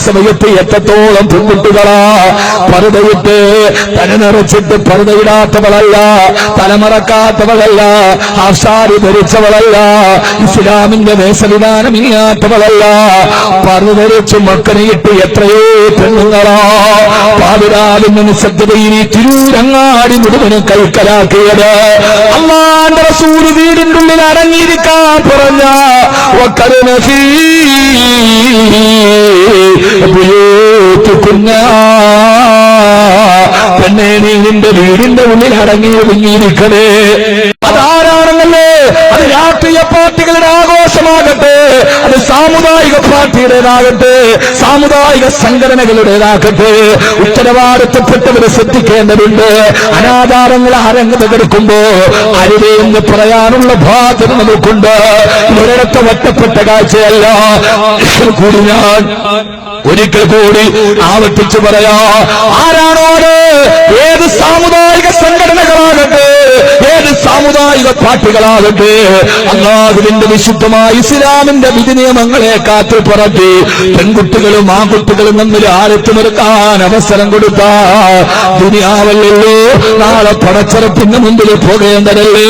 സമയത്ത് എത്രത്തോളം പെൺകുട്ടികളാ പർദ്ദയിട്ട് തല നിറച്ചിട്ട് പർദ്ദയിടാത്തവളല്ല, തലമറക്കാത്തവളല്ല, ആസാരി ധരിച്ചവളല്ല, ഇസ്ലാമിന്റെ വേഷവിധാനമില്ലാത്തവളല്ല, പർദ്ദ ധരിച്ച് മക്കനെയിട്ട് എത്രയോ പെണ്ണുങ്ങളാ പാതിരാവിന്റെ നിശബ്ദതയിൽ തിരൂരങ്ങാടി മുഴുവനും കൈക്കലാക്കിയത്. അല്ലാഹുവിന്റെ റസൂൽ വീടിന്റെ ഉള്ളിൽ അടങ്ങിയിരിക്കാൻ പറഞ്ഞ പെണ്ണേ, നീ നിന്റെ വീടിന്റെ ഉള്ളിൽ അടങ്ങി ഒതുങ്ങിയിരിക്കണേ. അതാരാണെന്നല്ലേ, അത് രാഷ്ട്രീയ പാർട്ടികളുടെ ആഘോഷമാകട്ടെ, അത് സാമുദായിക പാർട്ടിയുടേതാകട്ടെ, സാമുദായിക സംഘടനകളുടേതാകട്ടെ, ഉത്തരവാദിത്തപ്പെട്ടവരെ ശ്രദ്ധിക്കേണ്ടതുണ്ട്. അനാചാരങ്ങൾ ആരംഗത്ത് കിടക്കുമ്പോ അരുതെന്ന് പറയാനുള്ള ബാധ്യത നമുക്കുണ്ട്. ഒരിടത്ത് ഒറ്റപ്പെട്ട കാഴ്ചയല്ല. കൂടി ഞാൻ ഒരിക്കൽ കൂടി ആവർത്തിച്ചു പറയാ, ആരാണോ ഏത് സാമുദായിക സംഘടനകളാകട്ടെ, ഏത് സാമുദായിക പാർട്ടികളാകട്ടെ, അല്ലാഹുവിന്റെ വിശുദ്ധമായ ഇസ്ലാമിന്റെ വിധി നിയമങ്ങളെ കാത്തു പറത്തി പെൺകുട്ടികളും ആൺകുട്ടികളും തമ്മിൽ ആരത്തുമെടുക്കാൻ അവസരം കൊടുത്ത ദുനിയാവല്ലല്ലോ നാളെ പടച്ചറപ്പിന്റെ മുമ്പിൽ പോകേണ്ടതല്ലേ.